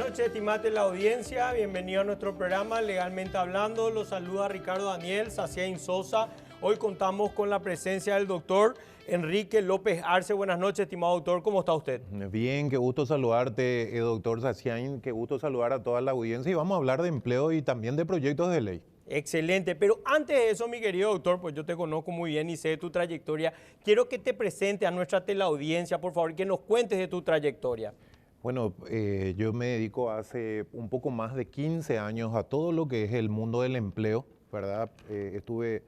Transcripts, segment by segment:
noches, estimate la audiencia. Bienvenido a nuestro programa Legalmente Hablando. Los saluda Ricardo Daniel Saciain Sosa. Hoy contamos con la presencia del doctor Enrique López Arce. Buenas noches, estimado doctor. ¿Cómo está usted? Bien, qué gusto saludarte, doctor Saciain. Qué gusto saludar a toda la audiencia. Y vamos a hablar de empleo y también de proyectos de ley. Excelente, pero antes de eso, mi querido doctor, pues yo te conozco muy bien y sé de tu trayectoria. Quiero que te presente a nuestra teleaudiencia, por favor, que nos cuentes de tu trayectoria. Bueno, yo me dedico hace un poco más de 15 años a todo lo que es el mundo del empleo, ¿verdad? Estuve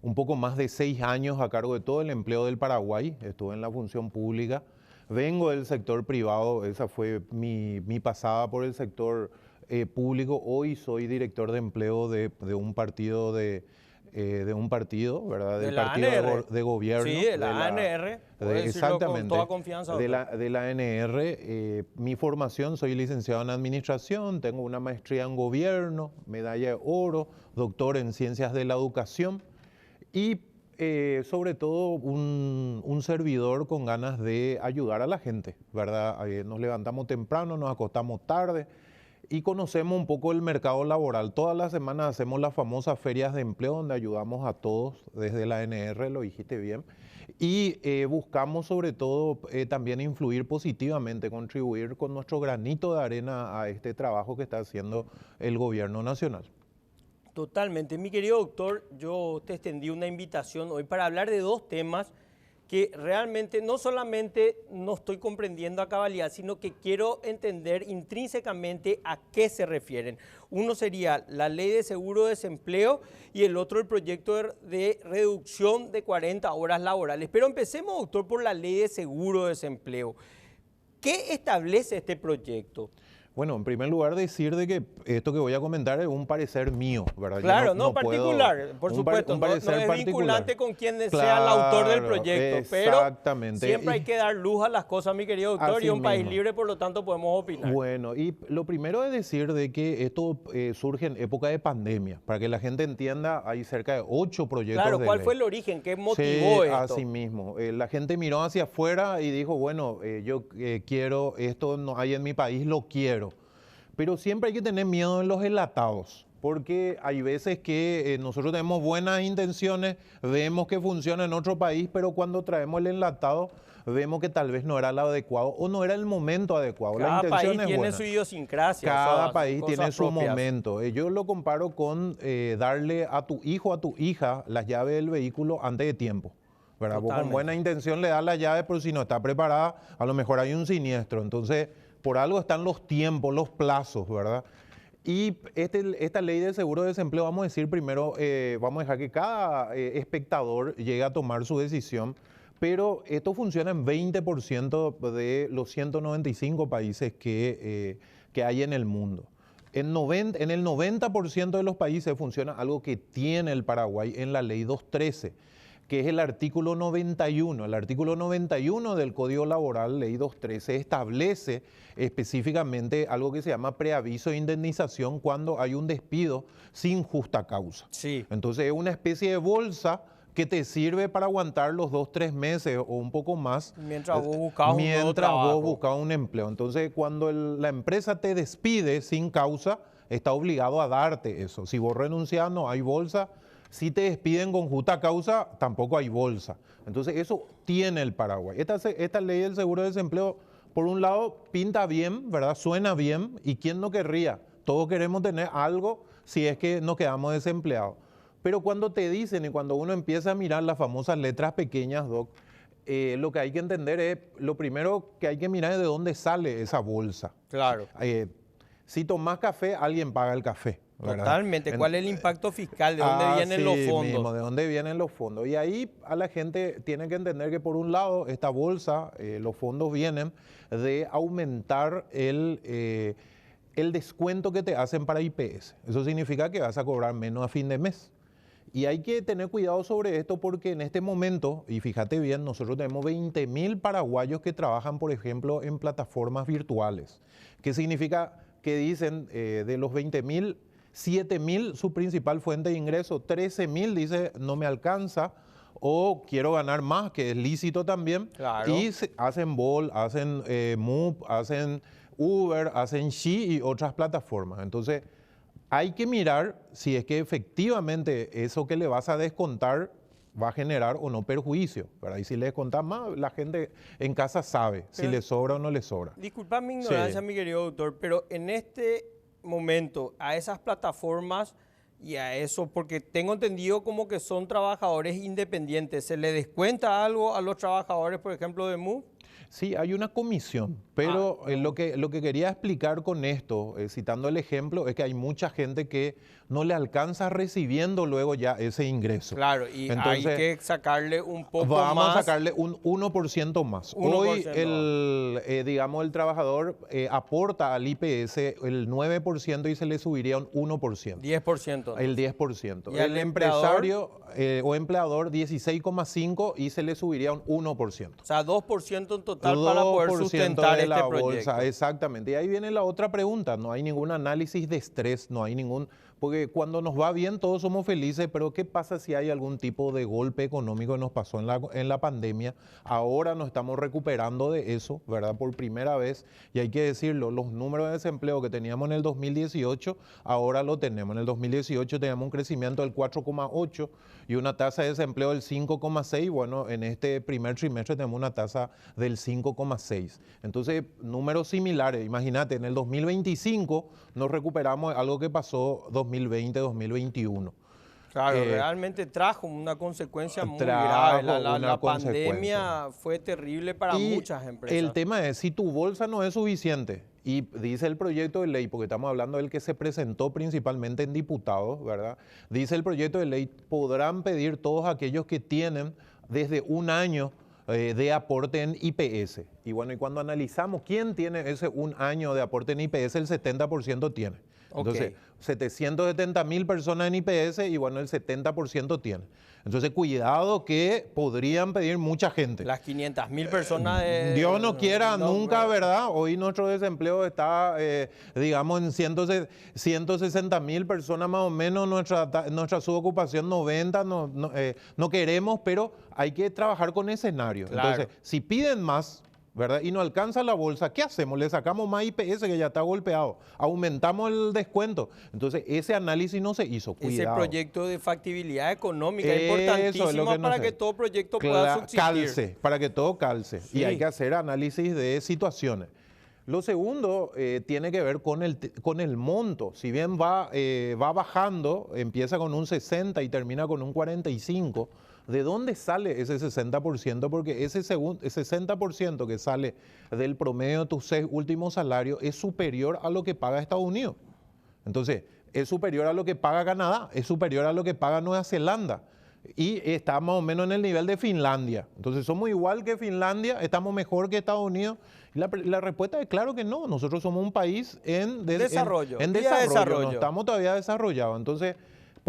un poco más de 6 años a cargo de todo el empleo del Paraguay, estuve en la función pública, vengo del sector privado, esa fue mi pasada por el sector público. Hoy soy director de empleo de un partido ¿verdad? Del partido de gobierno. Sí, de la ANR. Exactamente. Con toda confianza. De la ANR. Mi formación, soy licenciado en administración, tengo una maestría en gobierno, medalla de oro, doctor en ciencias de la educación y sobre todo un servidor con ganas de ayudar a la gente, ¿verdad? Nos levantamos temprano, nos acostamos tarde y conocemos un poco el mercado laboral. Todas las semanas hacemos las famosas ferias de empleo donde ayudamos a todos desde la ANR, lo dijiste bien, y buscamos sobre todo también influir positivamente, contribuir con nuestro granito de arena a este trabajo que está haciendo el gobierno nacional. Totalmente. Mi querido doctor, yo te extendí una invitación hoy para hablar de dos temas que realmente no solamente no estoy comprendiendo a cabalidad, sino que quiero entender intrínsecamente a qué se refieren. Uno sería la ley de seguro de desempleo y el otro el proyecto de reducción de 40 horas laborales. Pero empecemos, doctor, por la ley de seguro de desempleo. ¿Qué establece este proyecto? Bueno, en primer lugar decir de que esto que voy a comentar es un parecer mío, ¿verdad? Claro, no particular, por supuesto, no es vinculante con quien sea el autor del proyecto, pero siempre hay que dar luz a las cosas, mi querido doctor, y es un país libre, por lo tanto podemos opinar. Bueno, y lo primero es decir de que esto surge en época de pandemia, para que la gente entienda, hay cerca de 8 proyectos de ley. Claro, ¿cuál fue el origen? ¿Qué motivó esto? Así mismo, la gente miró hacia afuera y dijo, bueno, yo quiero, esto no hay en mi país, lo quiero. Pero siempre hay que tener miedo en los enlatados, porque hay veces que nosotros tenemos buenas intenciones, vemos que funciona en otro país, pero cuando traemos el enlatado vemos que tal vez no era lo adecuado o no era el momento adecuado. Cada país tiene su idiosincrasia. Cada país tiene su momento. Yo lo comparo con darle a tu hijo o a tu hija las llaves del vehículo antes de tiempo, ¿verdad? Vos con buena intención le das las llaves, pero si no está preparada, a lo mejor hay un siniestro. Entonces, por algo están los tiempos, los plazos, ¿verdad? Y esta ley de seguro de desempleo, vamos a decir primero, vamos a dejar que cada espectador llegue a tomar su decisión, pero esto funciona en 20% de los 195 países que hay en el mundo. En el 90% de los países funciona algo que tiene el Paraguay en la ley 213, que es el artículo 91. El artículo 91 del Código Laboral, ley 213, establece específicamente algo que se llama preaviso de indemnización cuando hay un despido sin justa causa. Sí. Entonces es una especie de bolsa que te sirve para aguantar los 2-3 meses o un poco más. Mientras vos buscas un empleo. Entonces cuando la empresa te despide sin causa, está obligado a darte eso. Si vos renunciás, no hay bolsa. Si te despiden con justa causa, tampoco hay bolsa. Entonces eso tiene el Paraguay. Esta ley del seguro de desempleo, por un lado, pinta bien, ¿verdad? Suena bien. ¿Y quién no querría? Todos queremos tener algo si es que nos quedamos desempleados. Pero cuando te dicen y cuando uno empieza a mirar las famosas letras pequeñas, Doc, lo que hay que entender es, lo primero que hay que mirar es de dónde sale esa bolsa. Claro. Si tomás café, alguien paga el café, ¿verdad? Totalmente. ¿Cuál es el impacto fiscal? ¿De dónde vienen los fondos? Mismo, ¿de dónde vienen los fondos? Y ahí a la gente tiene que entender que por un lado esta bolsa, los fondos vienen de aumentar el descuento que te hacen para IPS. Eso significa que vas a cobrar menos a fin de mes. Y hay que tener cuidado sobre esto porque en este momento, y fíjate bien, nosotros tenemos 20.000 paraguayos que trabajan, por ejemplo, en plataformas virtuales. ¿Qué significa? Que dicen de los 20.000, 7.000 su principal fuente de ingreso, 13.000 dice no me alcanza o quiero ganar más, que es lícito también. Claro. Y hacen BOL, hacen MUP, hacen Uber, hacen Shi y otras plataformas. Entonces, hay que mirar si es que efectivamente eso que le vas a descontar va a generar o no perjuicio, ¿verdad? Y si le descontas más, la gente en casa sabe si le sobra o no le sobra. Disculpa mi ignorancia, mi querido doctor, pero en este momento, a esas plataformas y a eso, porque tengo entendido como que son trabajadores independientes, ¿se le descuenta algo a los trabajadores, por ejemplo, de Move? Sí, hay una comisión, pero lo que quería explicar con esto, citando el ejemplo, es que hay mucha gente que no le alcanza recibiendo luego ya ese ingreso. Claro, y entonces, hay que sacarle un poco más. Vamos a sacarle un 1% más. 1% Hoy, digamos, el trabajador aporta al IPS el 9% y se le subiría un 1%. 10%. El 10%. ¿Y el empresario o empleador 16,5% y se le subiría un 1%. O sea, 2% en total para poder sustentar de la este bolsa, proyecto. exactamente. Y ahí viene la otra pregunta. No hay ningún análisis de estrés, no hay ningún... Porque cuando nos va bien todos somos felices, pero ¿qué pasa si hay algún tipo de golpe económico que nos pasó en la pandemia? Ahora nos estamos recuperando de eso, ¿verdad? Por primera vez, y hay que decirlo, los números de desempleo que teníamos en el 2018, ahora lo tenemos. En el 2018 teníamos un crecimiento del 4,8 y una tasa de desempleo del 5,6. Bueno, en este primer trimestre tenemos una tasa del 5,6. Entonces, números similares. Imagínate, en el 2025 nos recuperamos de algo que pasó 2020, 2021. Claro, realmente trajo una consecuencia muy grave. La pandemia fue terrible para muchas empresas. El tema es, si tu bolsa no es suficiente, y dice el proyecto de ley, porque estamos hablando del que se presentó principalmente en diputados, ¿verdad? Dice el proyecto de ley, podrán pedir todos aquellos que tienen desde un año de aporte en IPS. Y bueno, y cuando analizamos quién tiene ese un año de aporte en IPS, el 70% tiene. Entonces, 770.000 personas en IPS y bueno, el 70% tiene. Entonces, cuidado que podrían pedir mucha gente. Las 500.000 personas de... Dios no quiera, nunca, ¿verdad? Hoy nuestro desempleo está, digamos, en 160.000 personas más o menos, nuestra subocupación 90, no queremos, pero hay que trabajar con escenarios. Claro. Entonces, si piden más, ¿verdad? Y no alcanza la bolsa, ¿qué hacemos? Le sacamos más IPS que ya está golpeado, aumentamos el descuento. Entonces, ese análisis no se hizo, cuidado. Ese proyecto de factibilidad económica es importantísimo para que todo proyecto pueda subsistir. Calce, para que todo calce. Sí. Y hay que hacer análisis de situaciones. Lo segundo tiene que ver con el monto. Si bien va bajando, empieza con un 60 y termina con un 45, ¿de dónde sale ese 60%? Porque ese 60% que sale del promedio de tus 6 últimos salarios es superior a lo que paga Estados Unidos. Entonces, es superior a lo que paga Canadá, es superior a lo que paga Nueva Zelanda. Y está más o menos en el nivel de Finlandia. Entonces, ¿somos igual que Finlandia? ¿Estamos mejor que Estados Unidos? Y la respuesta es claro que no. Nosotros somos un país en desarrollo. No estamos todavía desarrollados. Entonces,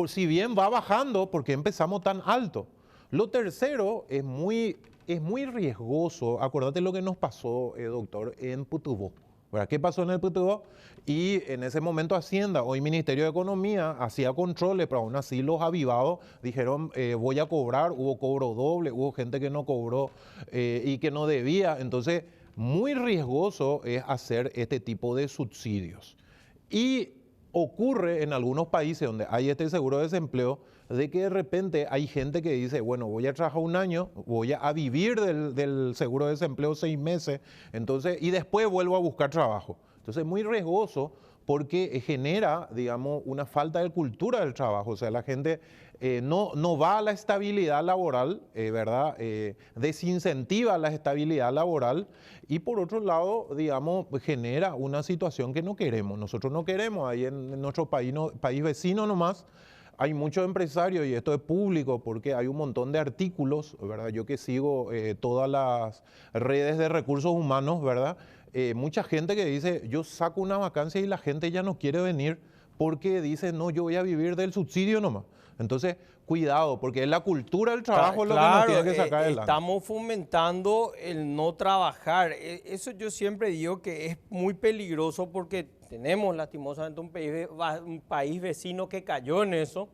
si bien va bajando, ¿por qué empezamos tan alto? Lo tercero es muy riesgoso. Acuérdate lo que nos pasó, doctor, en Putubó. ¿Verdad? ¿Qué pasó en el Putubó? Y en ese momento Hacienda, hoy Ministerio de Economía, hacía controles, pero aún así los avivados dijeron voy a cobrar, hubo cobro doble, hubo gente que no cobró y que no debía. Entonces, muy riesgoso es hacer este tipo de subsidios. Y ocurre en algunos países donde hay este seguro de desempleo, de que de repente hay gente que dice, bueno, voy a trabajar un año, voy a vivir del seguro de desempleo 6 meses, entonces, y después vuelvo a buscar trabajo. Entonces es muy riesgoso porque genera, digamos, una falta de cultura del trabajo. O sea, la gente no va a la estabilidad laboral, ¿verdad? Desincentiva la estabilidad laboral y por otro lado, digamos, genera una situación que no queremos. Nosotros no queremos, ahí en nuestro país vecino nomás, hay muchos empresarios, y esto es público porque hay un montón de artículos, ¿verdad? Yo que sigo todas las redes de recursos humanos, ¿verdad? Mucha gente que dice, yo saco una vacancia y la gente ya no quiere venir porque dice, no, yo voy a vivir del subsidio nomás. Entonces, cuidado, porque es la cultura del trabajo lo que nos tiene que sacar adelante. Estamos fomentando el no trabajar. Eso yo siempre digo que es muy peligroso porque tenemos lastimosamente un país vecino que cayó en eso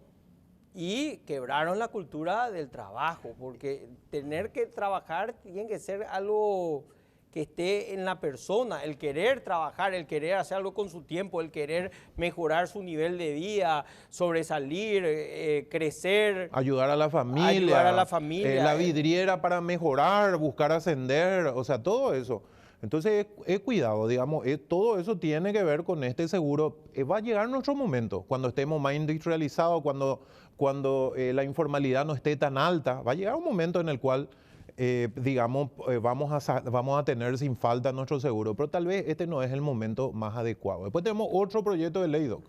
y quebraron la cultura del trabajo, porque tener que trabajar tiene que ser algo que esté en la persona, el querer trabajar, el querer hacer algo con su tiempo, el querer mejorar su nivel de vida, sobresalir, crecer. Ayudar a la familia. Ayudar a la familia. La vidriera para mejorar, buscar ascender, o sea, todo eso. Entonces, cuidado, digamos, todo eso tiene que ver con este seguro. Va a llegar nuestro momento, cuando estemos más industrializados, cuando la informalidad no esté tan alta, va a llegar un momento en el cual, digamos, vamos a tener sin falta nuestro seguro, pero tal vez este no es el momento más adecuado. Después tenemos otro proyecto de ley, Doc.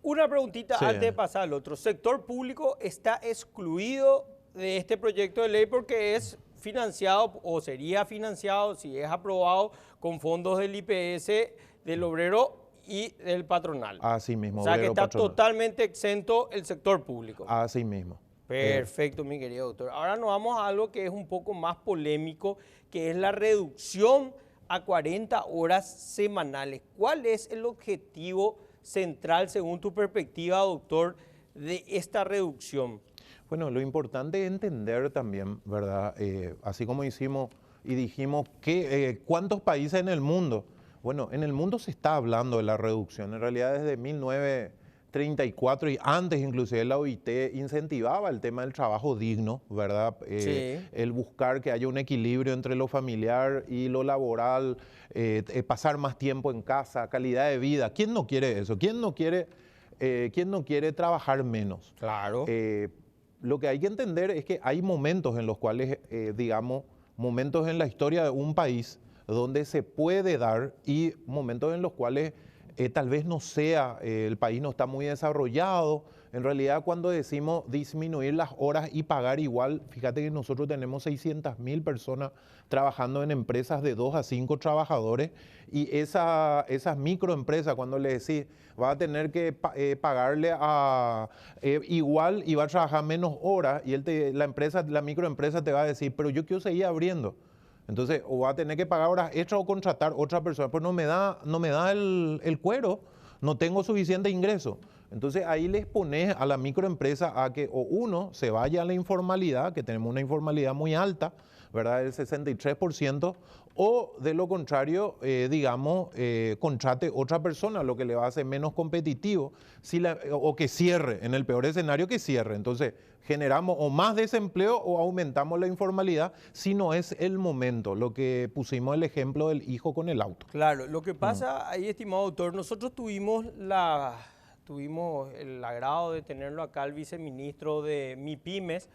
Una preguntita antes de pasar al otro. ¿Sector público está excluido de este proyecto de ley porque es financiado o sería financiado, si es aprobado, con fondos del IPS, del obrero y del patronal? Así mismo. O sea, que está patronal. Totalmente exento el sector público. Así mismo. Perfecto, mi querido doctor. Ahora nos vamos a algo que es un poco más polémico, que es la reducción a 40 horas semanales. ¿Cuál es el objetivo central, según tu perspectiva, doctor, de esta reducción? Bueno, lo importante es entender también, ¿verdad? Así como hicimos y dijimos que ¿cuántos países en el mundo? Bueno, en el mundo se está hablando de la reducción. En realidad desde 1934 y antes inclusive la OIT incentivaba el tema del trabajo digno, ¿verdad? Sí. El buscar que haya un equilibrio entre lo familiar y lo laboral, pasar más tiempo en casa, calidad de vida. ¿Quién no quiere eso? ¿Quién no quiere trabajar menos? Claro. Lo que hay que entender es que hay momentos en los cuales, digamos, momentos en la historia de un país donde se puede dar y momentos en los cuales tal vez no sea, el país no está muy desarrollado. En realidad, cuando decimos disminuir las horas y pagar igual, fíjate que nosotros tenemos 600.000 personas trabajando en empresas de 2 a 5 trabajadores y esas microempresas, cuando le decís, va a tener que pagarle igual y va a trabajar menos horas y la microempresa te va a decir, pero yo quiero seguir abriendo. Entonces, o va a tener que pagar horas extra o contratar otra persona, pero no me da el cuero, no tengo suficiente ingreso. Entonces, ahí les pones a la microempresa a que o uno se vaya a la informalidad, que tenemos una informalidad muy alta, ¿verdad? El 63%, o de lo contrario, digamos, contrate otra persona, lo que le va a hacer menos competitivo, o que cierre, en el peor escenario que cierre. Entonces, generamos o más desempleo o aumentamos la informalidad si no es el momento, lo que pusimos el ejemplo del hijo con el auto. Claro, lo que pasa ahí, estimado doctor, nosotros tuvimos el agrado de tenerlo acá, el viceministro de MIPYMES,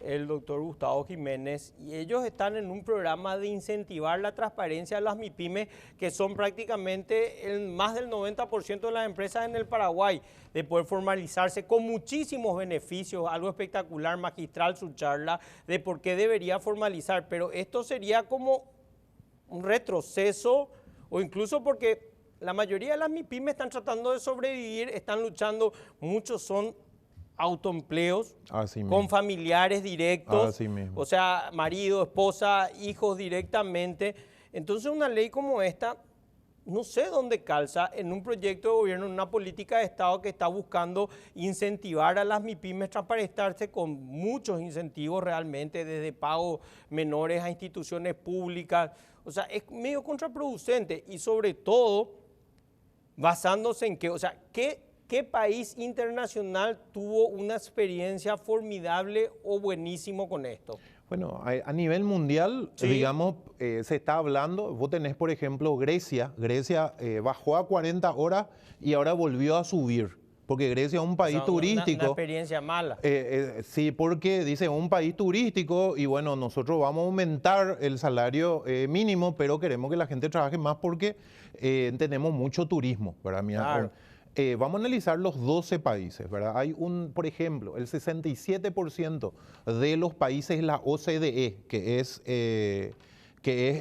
el doctor Gustavo Jiménez, y ellos están en un programa de incentivar la transparencia de las MIPYMES, que son prácticamente más del 90% de las empresas en el Paraguay, de poder formalizarse con muchísimos beneficios, algo espectacular, magistral su charla, de por qué debería formalizar, pero esto sería como un retroceso, o incluso porque la mayoría de las MIPYMES están tratando de sobrevivir, están luchando, muchos son autoempleos con familiares directos, o sea, marido, esposa, hijos directamente. Entonces una ley como esta, no sé dónde calza en un proyecto de gobierno, en una política de Estado que está buscando incentivar a las MIPYMES, transparentarse con muchos incentivos realmente, desde pagos menores a instituciones públicas. O sea, es medio contraproducente y sobre todo basándose en que, o sea, ¿qué país internacional tuvo una experiencia formidable o buenísimo con esto? Bueno, a nivel mundial, sí, digamos, se está hablando, vos tenés, por ejemplo, Grecia bajó a 40 horas y ahora volvió a subir, porque Grecia es un país turístico. Una experiencia mala. Sí, porque dice, un país turístico y bueno, nosotros vamos a aumentar el salario mínimo, pero queremos que la gente trabaje más porque tenemos mucho turismo, ¿verdad? Mira, claro. Vamos a analizar los 12 países, ¿verdad? Hay por ejemplo, el 67% de los países de la OCDE, que es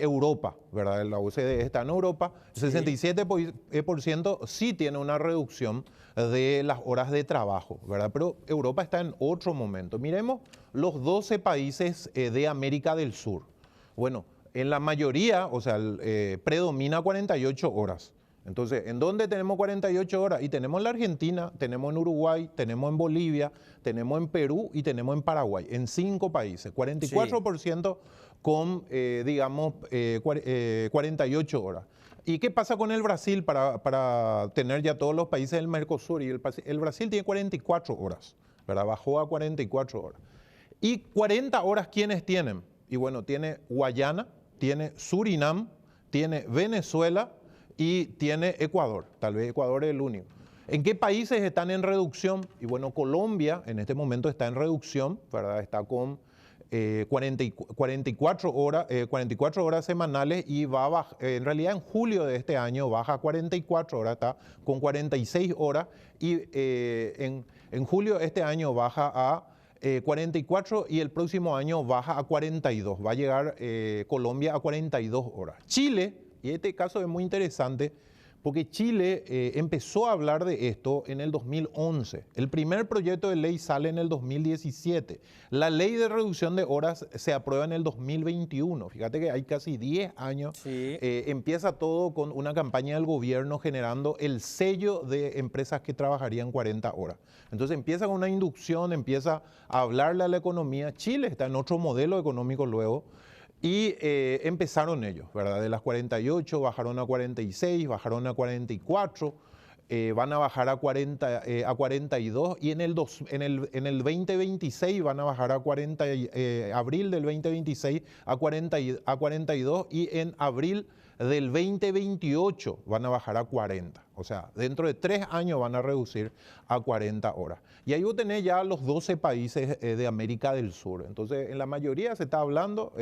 Europa, ¿verdad? La OCDE está en Europa, el 67% sí tiene una reducción de las horas de trabajo, ¿verdad? Pero Europa está en otro momento. Miremos los 12 países de América del Sur. Bueno, en la mayoría, o sea, predomina 48 horas. Entonces, ¿en dónde tenemos 48 horas? Y tenemos en la Argentina, tenemos en Uruguay, tenemos en Bolivia, tenemos en Perú y tenemos en Paraguay, en 5 países. 44% con, 48 horas. ¿Y qué pasa con el Brasil para tener ya todos los países del Mercosur? Y el Brasil tiene 44 horas, ¿verdad? Bajó a 44 horas. ¿Y 40 horas quiénes tienen? Y bueno, tiene Guayana, tiene Surinam, tiene Venezuela y tiene Ecuador. Tal vez Ecuador es el único. ¿En qué países están en reducción? Y bueno, Colombia en este momento está en reducción, ¿verdad? Está con 44 horas semanales y va a bajar, en realidad en julio de este año baja a 44 horas, está con 46 horas y en julio de este año baja a 44 y el próximo año baja a 42. Va a llegar Colombia a 42 horas. Chile, y este caso es muy interesante, porque Chile empezó a hablar de esto en el 2011. El primer proyecto de ley sale en el 2017. La ley de reducción de horas se aprueba en el 2021. Fíjate que hay casi 10 años. Sí. Empieza todo con una campaña del gobierno generando el sello de empresas que trabajarían 40 horas. Entonces empieza con una inducción, empieza a hablarle a la economía. Chile está en otro modelo económico luego. Y empezaron ellos, ¿verdad? De las 48 bajaron a 46, bajaron a 44, van a bajar a 42 y en el 2026 van a bajar a 40, abril del 2026 a 42 y en abril del 2028 van a bajar a 40. O sea, dentro de 3 años van a reducir a 40 horas. Y ahí vos tenés ya los 12 países de América del Sur. Entonces, en la mayoría se está hablando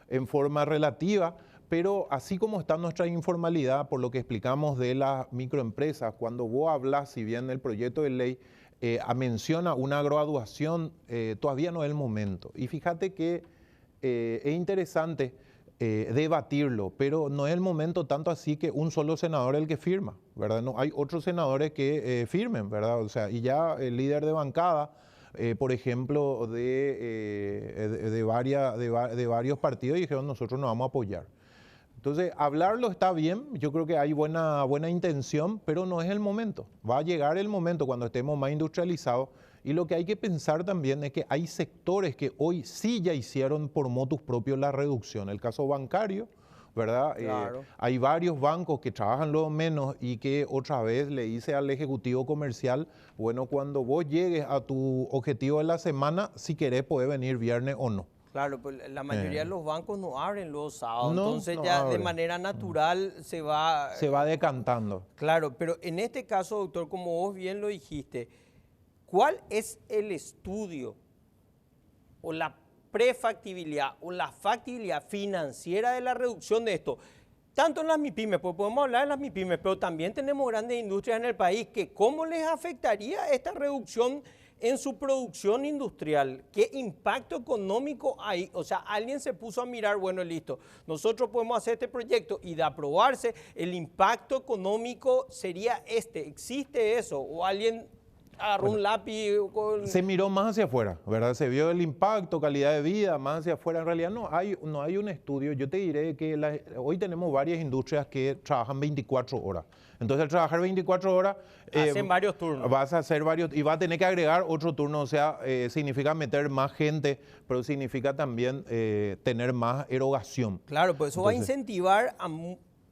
en forma relativa, pero así como está nuestra informalidad, por lo que explicamos de las microempresas, cuando vos hablas, si bien el proyecto de ley menciona una graduación, todavía no es el momento. Y fíjate que es interesante debatirlo, pero no es el momento tanto así que un solo senador es el que firma, ¿verdad? No hay otros senadores que firmen, ¿verdad? O sea, y ya el líder de bancada, por ejemplo, de varios partidos dijeron nosotros nos vamos a apoyar. Entonces, hablarlo está bien, yo creo que hay buena intención, pero no es el momento. Va a llegar el momento cuando estemos más industrializados. Y lo que hay que pensar también es que hay sectores que hoy sí ya hicieron por motus propios la reducción. El caso bancario, ¿verdad? Claro. Hay varios bancos que trabajan lo menos y que otra vez le dice al ejecutivo comercial, bueno, cuando vos llegues a tu objetivo de la semana, si querés podés venir viernes o no. Claro, pues la mayoría de los bancos no abren los sábados, No, entonces no ya abren. de manera natural se va... Se va decantando. Claro, pero en este caso, doctor, como vos bien lo dijiste, ¿cuál es el estudio o la prefactibilidad o la factibilidad financiera de la reducción de esto? Tanto en las MIPYMES, pues podemos hablar de las MIPYMES, pero también tenemos grandes industrias en el país, que ¿cómo les afectaría esta reducción en su producción industrial? ¿Qué impacto económico hay? O sea, alguien se puso a mirar, bueno, listo, nosotros podemos hacer este proyecto y de aprobarse, el impacto económico sería este. ¿Existe eso? ¿O alguien agarró un lápiz Se miró más hacia afuera, ¿verdad? Se vio el impacto, calidad de vida, más hacia afuera. En realidad no hay un estudio. Yo te diré que hoy tenemos varias industrias que trabajan 24 horas. Entonces, al trabajar 24 horas... hacen varios turnos. Vas a hacer varios... Y vas a tener que agregar otro turno. O sea, significa meter más gente, pero significa también tener más erogación. Claro, pues eso va a incentivar a...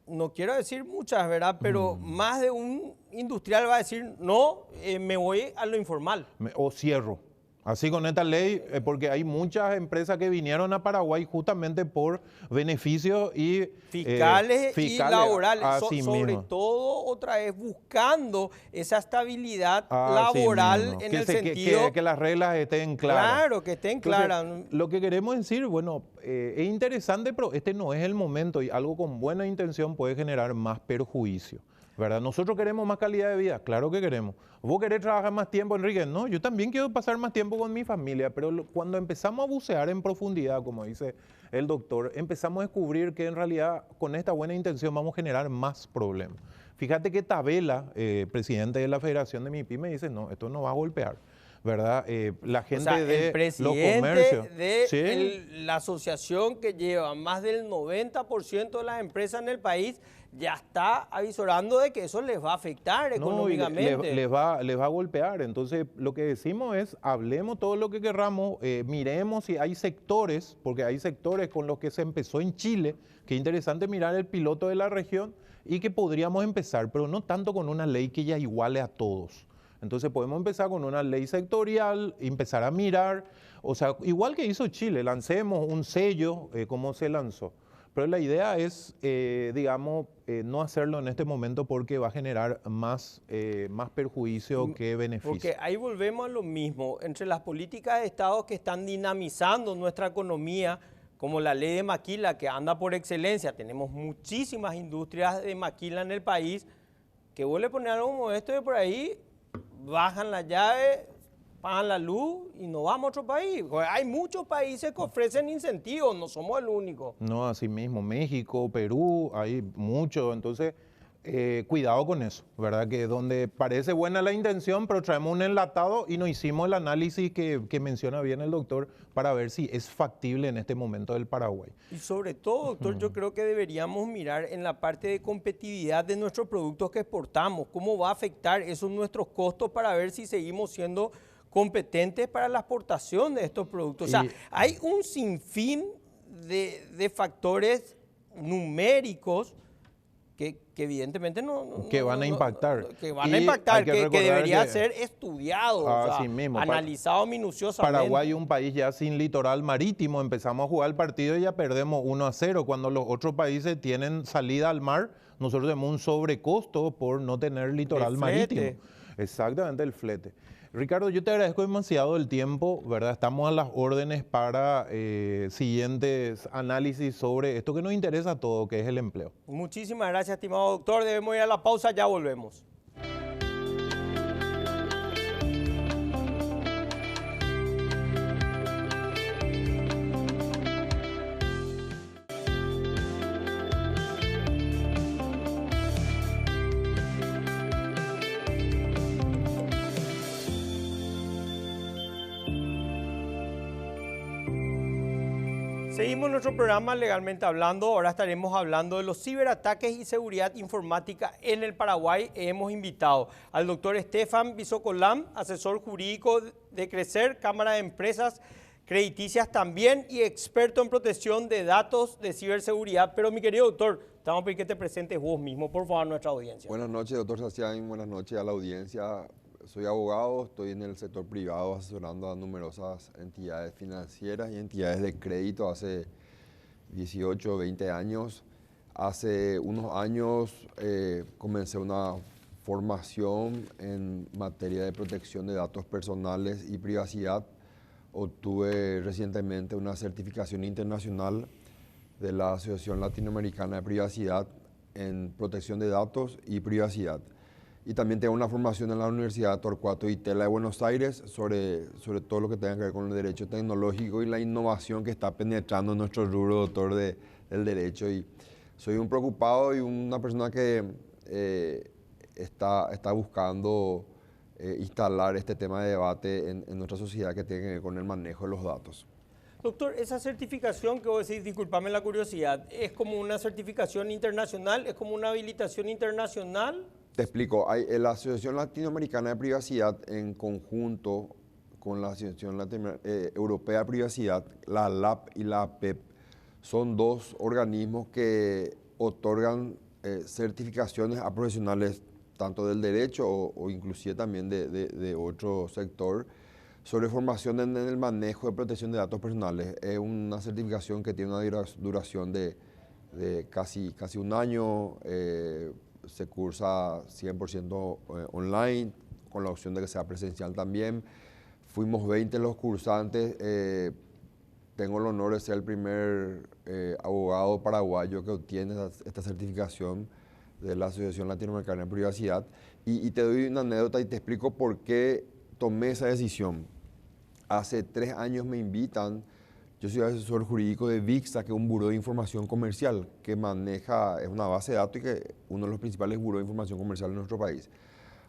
No quiero decir muchas, ¿verdad? Pero más de un industrial va a decir, no, me voy a lo informal. O cierro. Así con esta ley, porque hay muchas empresas que vinieron a Paraguay justamente por beneficios y fiscales y laborales, sobre mismo. todo otra vez buscando esa estabilidad laboral en el sentido... Que las reglas estén claras. Claro, que estén claras. Entonces, lo que queremos decir, bueno, es interesante, pero este no es el momento y algo con buena intención puede generar más perjuicio, ¿verdad? Nosotros queremos más calidad de vida, claro que queremos. ¿Vos querés trabajar más tiempo, Enrique? No, yo también quiero pasar más tiempo con mi familia, pero cuando empezamos a bucear en profundidad, como dice el doctor, empezamos a descubrir que en realidad con esta buena intención vamos a generar más problemas. Fíjate que Tabela, presidente de la Federación de MIPYME, dice, no, esto no va a golpear. ¿verdad? La gente o sea, de el los comercios. de ¿Sí? la asociación que lleva más del 90% de las empresas en el país ya está avisorando de que eso les va a afectar No, y económicamente. les va a golpear. Entonces, lo que decimos es, hablemos todo lo que querramos, miremos si hay sectores, porque hay sectores con los que se empezó en Chile, que es interesante mirar el piloto de la región y que podríamos empezar, pero no tanto con una ley que ya iguale a todos. Entonces podemos empezar con una ley sectorial, empezar a mirar, o sea, igual que hizo Chile, lancemos un sello, como se lanzó. Pero la idea es, digamos, no hacerlo en este momento porque va a generar más perjuicio que beneficio. Porque ahí volvemos a lo mismo, entre las políticas de Estado que están dinamizando nuestra economía, como la ley de maquila que anda por excelencia, tenemos muchísimas industrias de maquila en el país, que vos le pones algo como esto de por ahí, bajan la llave, pagan la luz y nos vamos a otro país. Hay muchos países que ofrecen incentivos, no somos el único. No, así mismo, México, Perú, hay mucho, entonces cuidado con eso, ¿verdad? Que donde parece buena la intención, pero traemos un enlatado y no hicimos el análisis que menciona bien el doctor para ver si es factible en este momento del Paraguay. Y sobre todo, doctor, yo creo que deberíamos mirar en la parte de competitividad de nuestros productos que exportamos, cómo va a afectar esos nuestros costos para ver si seguimos siendo competentes para la exportación de estos productos. O sea, hay un sinfín de factores numéricos que evidentemente que van a impactar. Que van a impactar, que debería ser estudiado, mismo, analizado minuciosamente. Paraguay es un país ya sin litoral marítimo, empezamos a jugar el partido y ya perdemos 1-0, cuando los otros países tienen salida al mar, nosotros tenemos un sobrecosto por no tener litoral marítimo. Exactamente, el flete. Ricardo, yo te agradezco demasiado el tiempo, ¿verdad? Estamos a las órdenes para siguientes análisis sobre esto que nos interesa a todos, que es el empleo. Muchísimas gracias, estimado doctor. Debemos ir a la pausa, ya volvemos. Seguimos nuestro programa Legalmente Hablando. Ahora estaremos hablando de los ciberataques y seguridad informática en el Paraguay. Hemos invitado al doctor Estefan Bisocolam, asesor jurídico de Crecer, Cámara de Empresas Crediticias también y experto en protección de datos de ciberseguridad. Pero mi querido doctor, te vamos a pedir que te presentes vos mismo, por favor, a nuestra audiencia. Buenas noches, doctor Sacián. Buenas noches a la audiencia. Soy abogado, estoy en el sector privado asesorando a numerosas entidades financieras y entidades de crédito hace 18 o 20 años. Hace unos años comencé una formación en materia de protección de datos personales y privacidad. Obtuve recientemente una certificación internacional de la Asociación Latinoamericana de Privacidad en protección de datos y privacidad. Y también tengo una formación en la Universidad Torcuato Di Tella de Buenos Aires sobre todo lo que tenga que ver con el derecho tecnológico y la innovación que está penetrando en nuestro rubro, doctor, del derecho. Y soy un preocupado y una persona que está buscando instalar este tema de debate en nuestra sociedad que tiene que ver con el manejo de los datos. Doctor, esa certificación que vos decís, disculpame la curiosidad, ¿es como una certificación internacional? ¿Es como una habilitación internacional? Te explico, la Asociación Latinoamericana de Privacidad en conjunto con la Asociación Europea de Privacidad, la LAP y la APEP, son dos organismos que otorgan certificaciones a profesionales tanto del derecho o inclusive también de otro sector sobre formación en el manejo de protección de datos personales. Es una certificación que tiene una duración de casi un año. Se cursa 100% online, con la opción de que sea presencial también. Fuimos 20 los cursantes. Tengo el honor de ser el primer abogado paraguayo que obtiene esta certificación de la Asociación Latinoamericana de Privacidad. Y te doy una anécdota y te explico por qué tomé esa decisión. Hace 3 años me invitan. Yo soy asesor jurídico de VIXA, que es un buró de información comercial que maneja, es una base de datos y que uno de los principales burós de información comercial en nuestro país.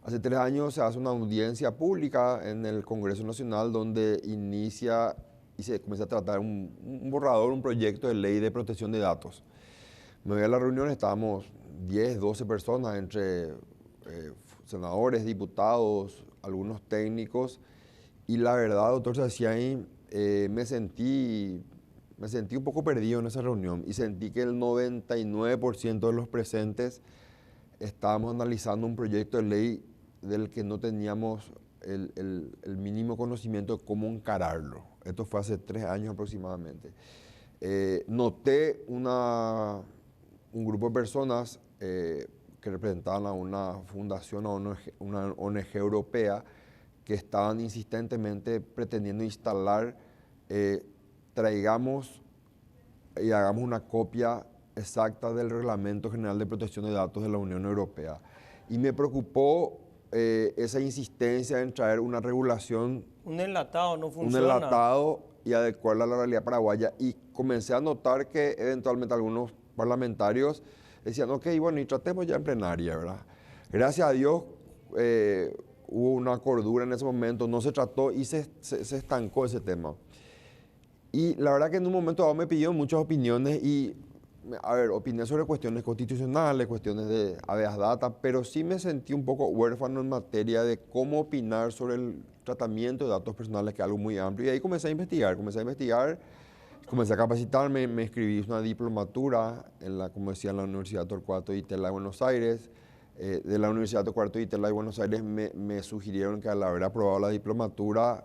Hace 3 años se hace una audiencia pública en el Congreso Nacional donde inicia y se comienza a tratar un borrador, un proyecto de ley de protección de datos. Me voy a la reunión, estábamos 10, 12 personas, entre senadores, diputados, algunos técnicos, y la verdad, doctor Saciani, me sentí un poco perdido en esa reunión y sentí que el 99% de los presentes estábamos analizando un proyecto de ley del que no teníamos el mínimo conocimiento de cómo encararlo. Esto fue hace 3 años aproximadamente. Noté un grupo de personas que representaban a una fundación, a una ONG europea, que estaban insistentemente pretendiendo instalar, traigamos y hagamos una copia exacta del Reglamento General de Protección de Datos de la Unión Europea. Y me preocupó esa insistencia en traer una regulación. Un enlatado no funciona. Un enlatado y adecuarla a la realidad paraguaya. Y comencé a notar que eventualmente algunos parlamentarios decían, ok, bueno, y tratemos ya en plenaria, ¿verdad? Gracias a Dios hubo una cordura en ese momento, no se trató y se estancó ese tema. Y la verdad que en un momento dado me pidieron muchas opiniones y, a ver, opiné sobre cuestiones constitucionales, cuestiones de habeas data, pero sí me sentí un poco huérfano en materia de cómo opinar sobre el tratamiento de datos personales, que es algo muy amplio. Y ahí comencé a investigar, comencé a capacitarme, me inscribí una diplomatura como decía, en la Universidad Torcuato Di Tella de Buenos Aires. De la Universidad Torcuato Di Tella de Buenos Aires me sugirieron que al haber aprobado la diplomatura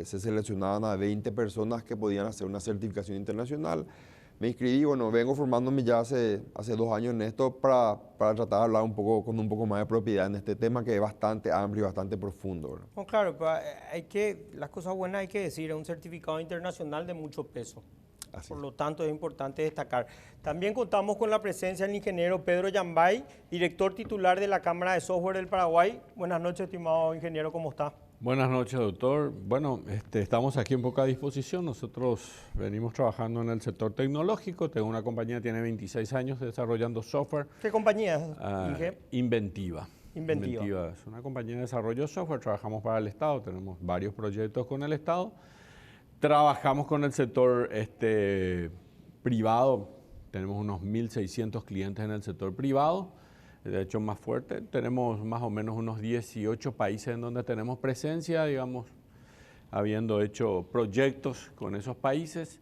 se seleccionaban a 20 personas que podían hacer una certificación internacional. Me inscribí, bueno, vengo formándome ya hace 2 años en esto para tratar de hablar con un poco más de propiedad en este tema que es bastante amplio y bastante profundo, ¿verdad? No, claro, pero las cosas buenas hay que decir, es un certificado internacional de mucho peso. Por lo tanto, es importante destacar. También contamos con la presencia del ingeniero Pedro Yambay, director titular de la Cámara de Software del Paraguay. Buenas noches, estimado ingeniero, ¿cómo está? Buenas noches, doctor. Bueno, estamos aquí en poca disposición. Nosotros venimos trabajando en el sector tecnológico. Tengo una compañía que tiene 26 años desarrollando software. ¿Qué compañía es, Inge? Inventiva. Inventiva. Es una compañía de desarrollo de software. Trabajamos para el Estado. Tenemos varios proyectos con el Estado. Trabajamos con el sector privado. Tenemos unos 1.600 clientes en el sector privado. De hecho, más fuerte. Tenemos más o menos unos 18 países en donde tenemos presencia, digamos, habiendo hecho proyectos con esos países.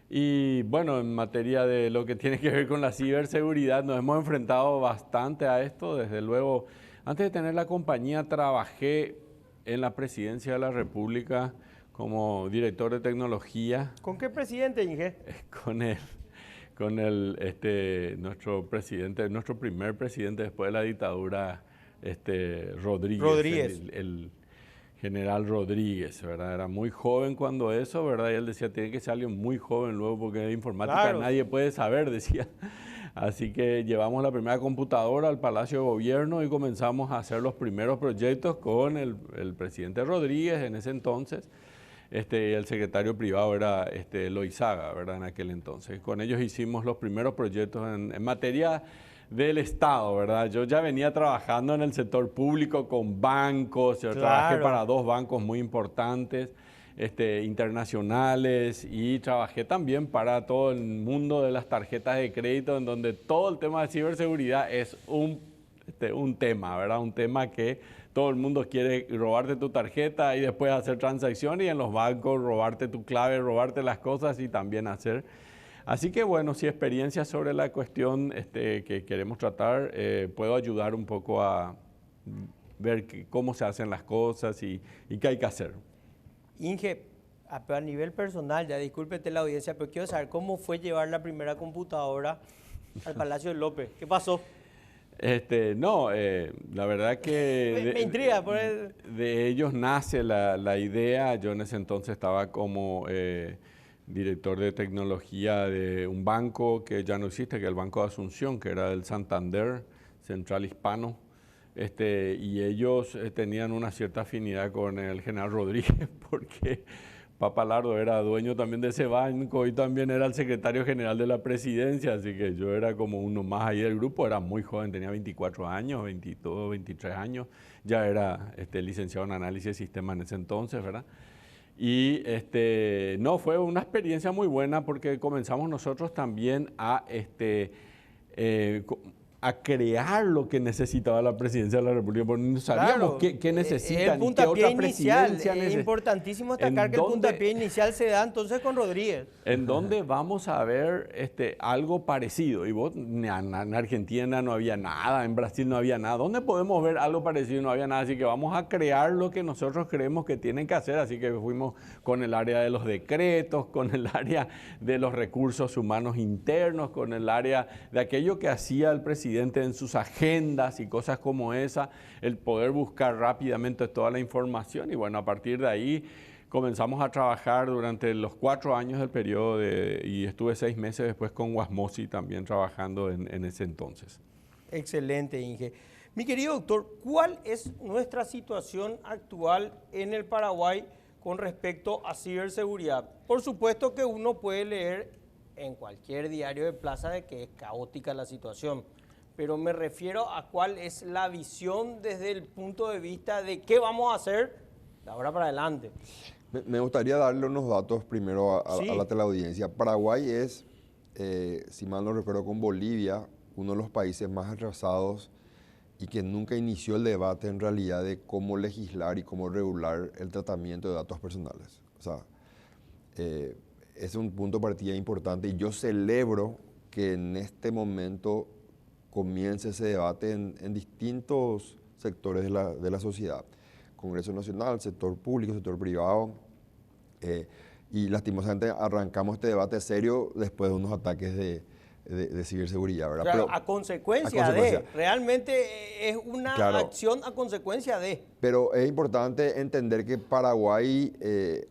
Y bueno, en materia de lo que tiene que ver con la ciberseguridad, nos hemos enfrentado bastante a esto. Desde luego, antes de tener la compañía, trabajé en la Presidencia de la República como director de tecnología. ¿Con qué presidente, Inge? Con nuestro presidente, nuestro primer presidente después de la dictadura, Rodríguez. El general Rodríguez, ¿verdad? Era muy joven cuando eso, ¿verdad? Y él decía, tiene que ser alguien muy joven luego porque de informática claro, nadie puede saber, decía. Así que llevamos la primera computadora al Palacio de Gobierno y comenzamos a hacer los primeros proyectos con el presidente Rodríguez en ese entonces. El secretario privado era Loizaga, ¿verdad? En aquel entonces. Con ellos hicimos los primeros proyectos en materia del Estado, ¿verdad? Yo ya venía trabajando en el sector público con bancos, yo trabajé para 2 bancos muy importantes, internacionales, y trabajé también para todo el mundo de las tarjetas de crédito, en donde todo el tema de ciberseguridad es un tema, ¿verdad? Un tema que todo el mundo quiere robarte tu tarjeta y después hacer transacciones, y en los bancos robarte tu clave, robarte las cosas y también hacer. Así que bueno, si experiencias sobre la cuestión que queremos tratar, puedo ayudar un poco a ver cómo se hacen las cosas y qué hay que hacer. Inge, a nivel personal, ya discúlpete la audiencia, pero quiero saber cómo fue llevar la primera computadora al Palacio de López. ¿Qué pasó? La verdad que me intriga. De ellos nace la idea. Yo en ese entonces estaba como director de tecnología de un banco que ya no existe, que es el Banco de Asunción, que era el Santander Central Hispano. Y ellos tenían una cierta afinidad con el general Rodríguez Lardo era dueño también de ese banco y también era el secretario general de la presidencia, así que yo era como uno más ahí del grupo, era muy joven, tenía 24 años, 22, 23 años, ya era licenciado en análisis de sistemas en ese entonces, ¿verdad? Y no, fue una experiencia muy buena porque comenzamos nosotros también a crear lo que necesitaba la presidencia de la República, porque no sabíamos qué necesitan y qué otra presidencia es importantísimo destacar que el puntapié inicial se da entonces con Rodríguez. En donde vamos a ver algo parecido. Y vos, en Argentina no había nada, en Brasil no había nada. ¿Dónde podemos ver algo parecido? No había nada. Así que vamos a crear lo que nosotros creemos que tienen que hacer. Así que fuimos con el área de los decretos, con el área de los recursos humanos internos, con el área de aquello que hacía el presidente en sus agendas y cosas como esa, el poder buscar rápidamente toda la información y bueno, a partir de ahí comenzamos a trabajar durante los 4 años del periodo y estuve 6 meses después con Guasmosi también trabajando en ese entonces. Excelente, Inge. Mi querido doctor, ¿cuál es nuestra situación actual en el Paraguay con respecto a ciberseguridad? Por supuesto que uno puede leer en cualquier diario de plaza de que es caótica la situación, pero me refiero a cuál es la visión desde el punto de vista de qué vamos a hacer de ahora para adelante. Me gustaría darle unos datos primero a la teleaudiencia. Paraguay es, si mal no recuerdo, con Bolivia, uno de los países más atrasados y que nunca inició el debate en realidad de cómo legislar y cómo regular el tratamiento de datos personales. O sea, es un punto de partida importante y yo celebro que en este momento comience ese debate en distintos sectores de la sociedad. Congreso Nacional, sector público, sector privado, y lastimosamente arrancamos este debate serio después de unos ataques de ciberseguridad, ¿verdad? Claro, pero, a consecuencia de, realmente es una acción a consecuencia de. Pero es importante entender que Paraguay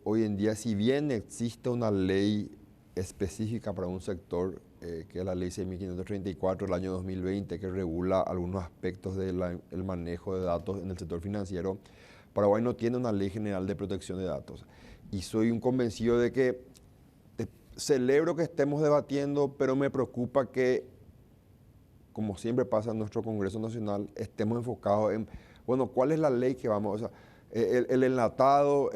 hoy en día, si bien existe una ley específica para un sector, que es la ley 6.534 del año 2020, que regula algunos aspectos del manejo de datos en el sector financiero, Paraguay no tiene una ley general de protección de datos. Y soy un convencido de que celebro que estemos debatiendo, pero me preocupa que, como siempre pasa en nuestro Congreso Nacional, estemos enfocados en, bueno, ¿cuál es la ley que vamos a...? El enlatado,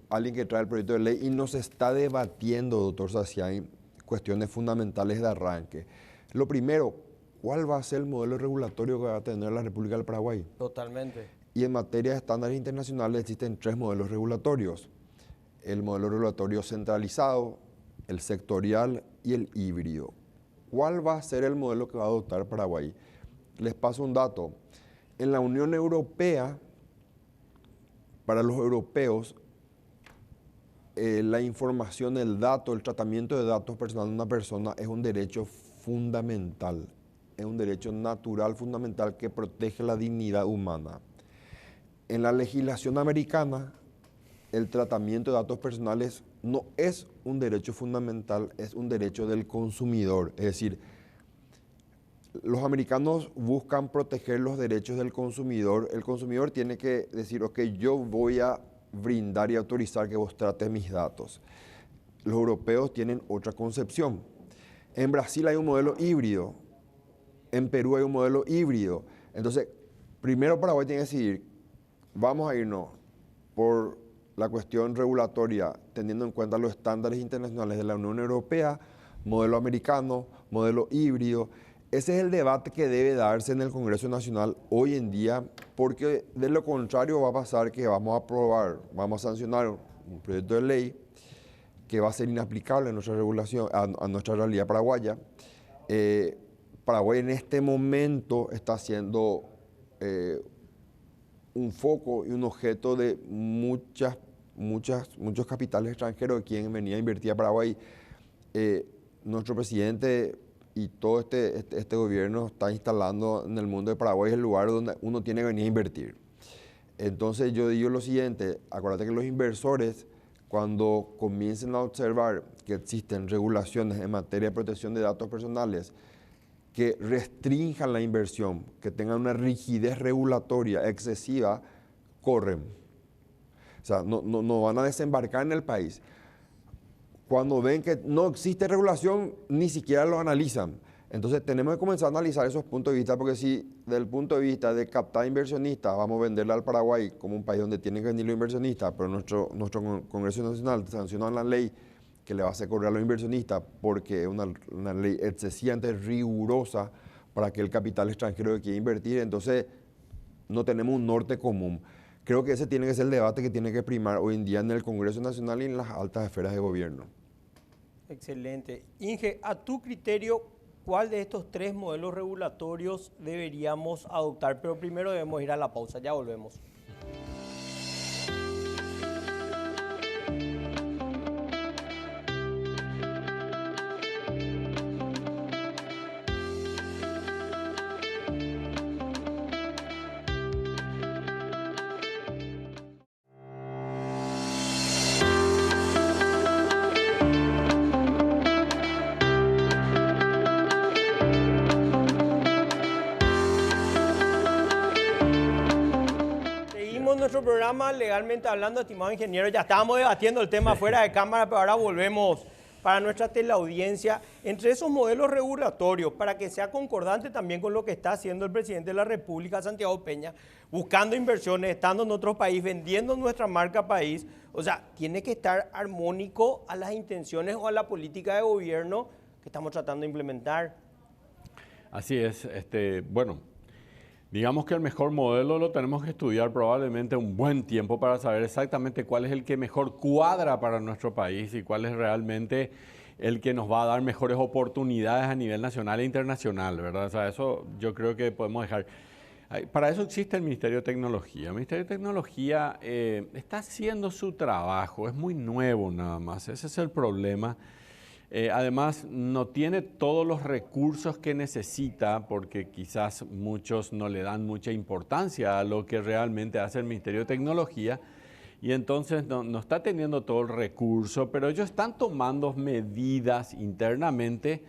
alguien que trae el proyecto de ley y nos está debatiendo, doctor Saciani, cuestiones fundamentales de arranque. Lo primero, ¿cuál va a ser el modelo regulatorio que va a tener la República del Paraguay? Totalmente. Y en materia de estándares internacionales existen 3 modelos regulatorios. El modelo regulatorio centralizado, el sectorial y el híbrido. ¿Cuál va a ser el modelo que va a adoptar Paraguay? Les paso un dato. En la Unión Europea, para los europeos, la información, el dato, el tratamiento de datos personales de una persona es un derecho fundamental, es un derecho natural fundamental que protege la dignidad humana. En la legislación americana, el tratamiento de datos personales no es un derecho fundamental, es un derecho del consumidor. Es decir, los americanos buscan proteger los derechos del consumidor. El consumidor tiene que decir, ok, yo voy a brindar y autorizar que vos trates mis datos. Los europeos tienen otra concepción. En Brasil hay un modelo híbrido, en Perú hay un modelo híbrido. Entonces, primero Paraguay tiene que decidir, vamos a irnos por la cuestión regulatoria, teniendo en cuenta los estándares internacionales de la Unión Europea, modelo americano, modelo híbrido. Ese es el debate que debe darse en el Congreso Nacional hoy en día, porque de lo contrario va a pasar que vamos a aprobar, vamos a sancionar un proyecto de ley que va a ser inaplicable a nuestra regulación, a nuestra realidad paraguaya. Paraguay en este momento está siendo un foco y un objeto de muchos capitales extranjeros que quieren venir a invertir a Paraguay. Nuestro presidente y todo este gobierno está instalando en el mundo de Paraguay el lugar donde uno tiene que venir a invertir. Entonces yo digo lo siguiente, acuérdate que los inversores, cuando comiencen a observar que existen regulaciones en materia de protección de datos personales que restrinjan la inversión, que tengan una rigidez regulatoria excesiva, corren. O sea, no van a desembarcar en el país. Cuando ven que no existe regulación, ni siquiera lo analizan. Entonces tenemos que comenzar a analizar esos puntos de vista, porque si desde el punto de vista de captar inversionistas, vamos a venderle al Paraguay como un país donde tienen que venir los inversionistas, pero nuestro Congreso Nacional sancionó la ley que le va a hacer correr a los inversionistas porque es una ley excesivamente rigurosa para que el capital extranjero que quiera invertir, entonces no tenemos un norte común. Creo que ese tiene que ser el debate que tiene que primar hoy en día en el Congreso Nacional y en las altas esferas de gobierno. Excelente. Inge, a tu criterio, ¿cuál de estos 3 modelos regulatorios deberíamos adoptar? Pero primero debemos ir a la pausa, ya volvemos. Nuestro programa Legalmente Hablando, estimado ingeniero, ya estábamos debatiendo el tema fuera de cámara, pero ahora volvemos para nuestra teleaudiencia. Entre esos modelos regulatorios, para que sea concordante también con lo que está haciendo el presidente de la República, Santiago Peña, buscando inversiones, estando en otro país, vendiendo nuestra marca país, o sea, tiene que estar armónico a las intenciones o a la política de gobierno que estamos tratando de implementar. Así es, bueno. Digamos que el mejor modelo lo tenemos que estudiar probablemente un buen tiempo para saber exactamente cuál es el que mejor cuadra para nuestro país y cuál es realmente el que nos va a dar mejores oportunidades a nivel nacional e internacional, ¿verdad? O sea, eso yo creo que podemos dejar. Para eso existe el Ministerio de Tecnología. El Ministerio de Tecnología está haciendo su trabajo, es muy nuevo nada más, ese es el problema. Además, no tiene todos los recursos que necesita porque quizás muchos no le dan mucha importancia a lo que realmente hace el Ministerio de Tecnología y entonces no está teniendo todo el recurso, pero ellos están tomando medidas internamente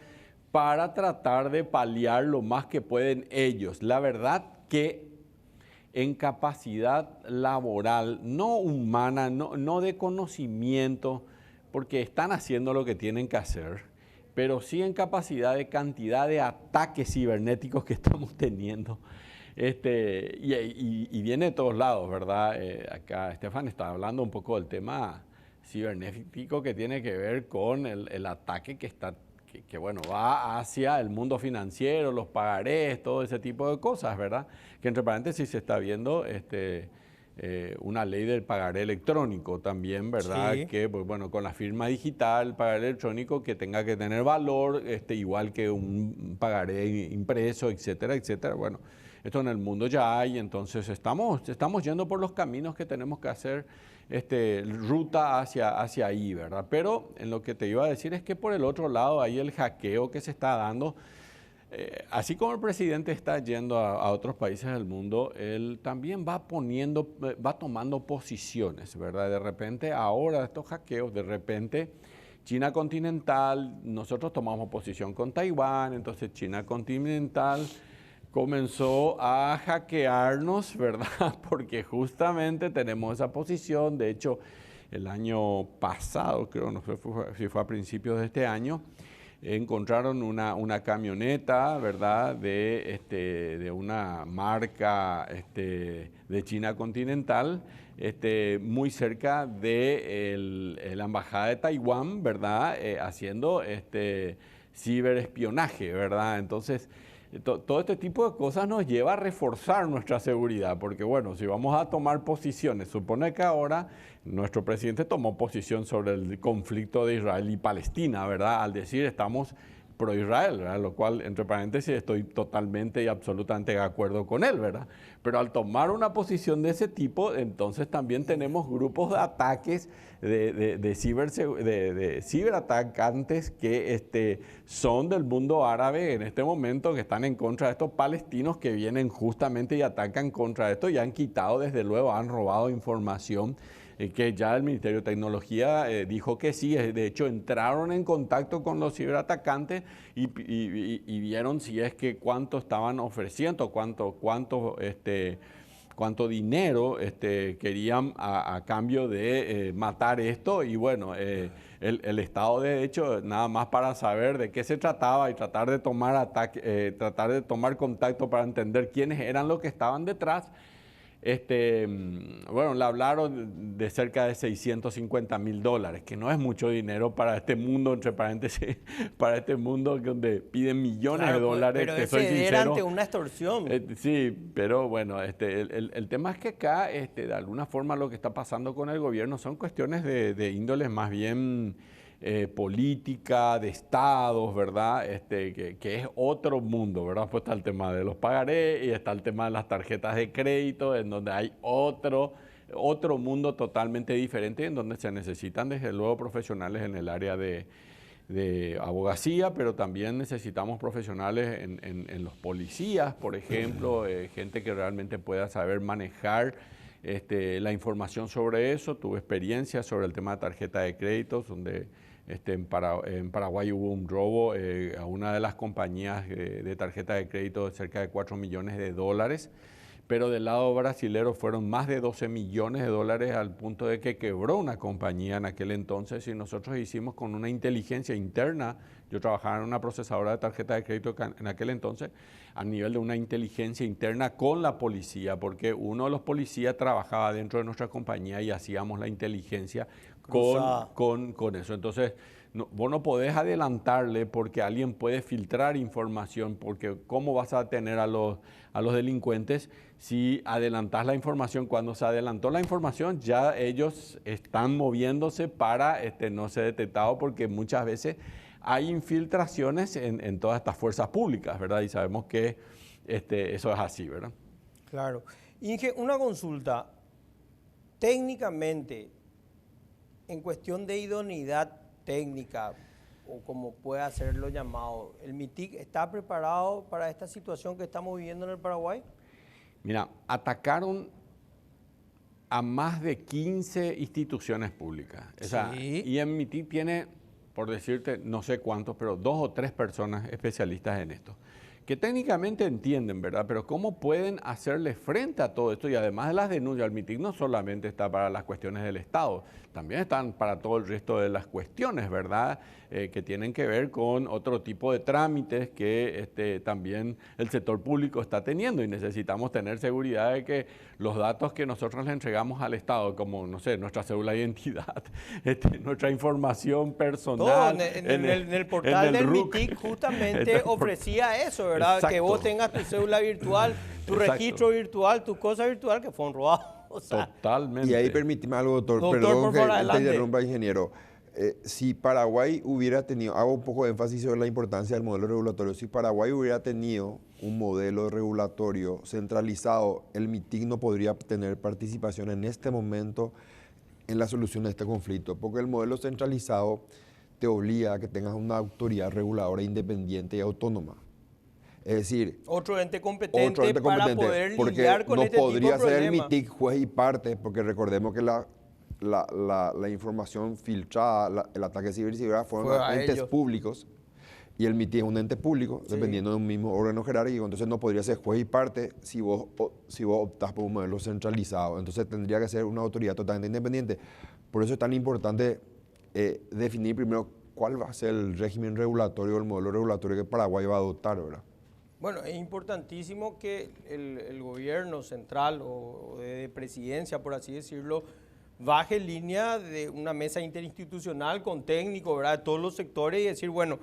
para tratar de paliar lo más que pueden ellos. La verdad que en capacidad laboral, no humana, no de conocimiento, porque están haciendo lo que tienen que hacer, pero sí en capacidad de cantidad de ataques cibernéticos que estamos teniendo. Y viene de todos lados, ¿verdad? Acá Estefan está hablando un poco del tema cibernético que tiene que ver con el ataque que bueno, va hacia el mundo financiero, los pagarés, todo ese tipo de cosas, ¿verdad? Que entre paréntesis se está viendo una ley del pagaré electrónico también, ¿verdad? Sí. Que, pues, bueno, con la firma digital, pagaré electrónico que tenga que tener valor, igual que un pagaré impreso, etcétera, etcétera. Bueno, esto en el mundo ya hay, entonces estamos yendo por los caminos que tenemos que hacer, ruta hacia ahí, ¿verdad? Pero en lo que te iba a decir es que por el otro lado hay el hackeo que se está dando. Así como el presidente está yendo a otros países del mundo, él también va tomando posiciones, ¿verdad? De repente, ahora estos hackeos, de repente, China continental, nosotros tomamos posición con Taiwán, entonces China continental comenzó a hackearnos, ¿verdad? Porque justamente tenemos esa posición. De hecho, el año pasado, creo, no sé si fue a principios de este año, encontraron una camioneta, ¿verdad?, de una marca de China continental, muy cerca de la embajada de Taiwán, ¿verdad?, haciendo ciberespionaje, ¿verdad? Entonces, todo este tipo de cosas nos lleva a reforzar nuestra seguridad, porque bueno, si vamos a tomar posiciones, supone que ahora nuestro presidente tomó posición sobre el conflicto de Israel y Palestina, ¿verdad? Al decir estamos pro-Israel, ¿verdad? Lo cual, entre paréntesis, estoy totalmente y absolutamente de acuerdo con él, ¿verdad? Pero al tomar una posición de ese tipo, entonces también tenemos grupos de ataques de ciberatacantes que son del mundo árabe en este momento, que están en contra de estos palestinos que vienen justamente y atacan contra esto y han quitado, desde luego, han robado información que ya el Ministerio de Tecnología dijo que sí. De hecho, entraron en contacto con los ciberatacantes y vieron si es que cuánto estaban ofreciendo, cuánto cuánto dinero querían a cambio de matar esto, y bueno, el Estado de Derecho, nada más para saber de qué se trataba y tratar de tomar contacto para entender quiénes eran los que estaban detrás. Bueno, le hablaron de cerca de $650.000, que no es mucho dinero para este mundo, entre paréntesis, para este mundo donde piden millones de dólares. Pero ese era ante una extorsión. Sí, pero bueno, el tema es que acá, de alguna forma, lo que está pasando con el gobierno son cuestiones de índoles más bien política, de estados, ¿verdad? Que es otro mundo, ¿verdad? Pues está el tema de los pagarés y está el tema de las tarjetas de crédito, en donde hay otro mundo totalmente diferente, en donde se necesitan desde luego profesionales en el área de abogacía, pero también necesitamos profesionales en los policías, por ejemplo, gente que realmente pueda saber manejar la información sobre eso. Tuve experiencia sobre el tema de tarjeta de créditos, donde en Paraguay hubo un robo a una de las compañías de tarjeta de crédito de cerca de $4 millones, pero del lado brasilero fueron más de $12 millones al punto de que quebró una compañía en aquel entonces, y nosotros hicimos con una inteligencia interna. Yo trabajaba en una procesadora de tarjeta de crédito en aquel entonces, a nivel de una inteligencia interna con la policía, porque uno de los policías trabajaba dentro de nuestra compañía y hacíamos la inteligencia con eso. Entonces, vos no podés adelantarle porque alguien puede filtrar información, porque ¿cómo vas a tener a los delincuentes si adelantás la información? Cuando se adelantó la información, ya ellos están moviéndose para no ser detectados, porque muchas veces hay infiltraciones en todas estas fuerzas públicas, ¿verdad? Y sabemos que eso es así, ¿verdad? Claro. Inge, una consulta. Técnicamente, en cuestión de idoneidad técnica, o como pueda hacerlo llamado, ¿el MITIC está preparado para esta situación que estamos viviendo en el Paraguay? Mira, atacaron a más de 15 instituciones públicas. O sea, Sí. Y en MITIC tiene, por decirte, no sé cuántos, pero 2 o 3 personas especialistas en esto, que técnicamente entienden, ¿verdad? Pero ¿cómo pueden hacerle frente a todo esto? Y además de las denuncias, el MITIC no solamente está para las cuestiones del Estado, también están para todo el resto de las cuestiones, ¿verdad? Que tienen que ver con otro tipo de trámites que también el sector público está teniendo, y necesitamos tener seguridad de que los datos que nosotros le entregamos al Estado, como, no sé, nuestra cédula de identidad, nuestra información personal. Todo en el portal del MITIC justamente ofrecía eso, ¿verdad? Exacto. Que vos tengas tu cédula virtual, tu Exacto. registro virtual, tu cosa virtual, que fueron robados. O sea, Totalmente. Y ahí permíteme algo, doctor. Doctor, Perdón por que favor, te adelante. interrumpa, ingeniero. Si Paraguay hubiera tenido, hago un poco de énfasis sobre la importancia del modelo regulatorio, si Paraguay hubiera tenido un modelo regulatorio centralizado, el MITIC no podría tener participación en este momento en la solución de este conflicto, porque el modelo centralizado te obliga a que tengas una autoridad reguladora independiente y autónoma. Es decir, otro ente competente para poder porque lidiar con no este tipo de podría ser el problemas. MITIC juez y parte, porque recordemos que la información filtrada, el ataque ciberseguridad fueron Fue a entes ellos. públicos, y el MITIC es un ente público, Sí. dependiendo de un mismo órgano jerárquico. Entonces no podría ser juez y parte si vos optás por un modelo centralizado. Entonces tendría que ser una autoridad totalmente independiente. Por eso es tan importante definir primero cuál va a ser el régimen regulatorio, el modelo regulatorio que Paraguay va a adoptar, ¿verdad? Bueno, es importantísimo que el gobierno central o de presidencia, por así decirlo, baje línea de una mesa interinstitucional con técnicos, ¿verdad?, de todos los sectores, y decir, bueno,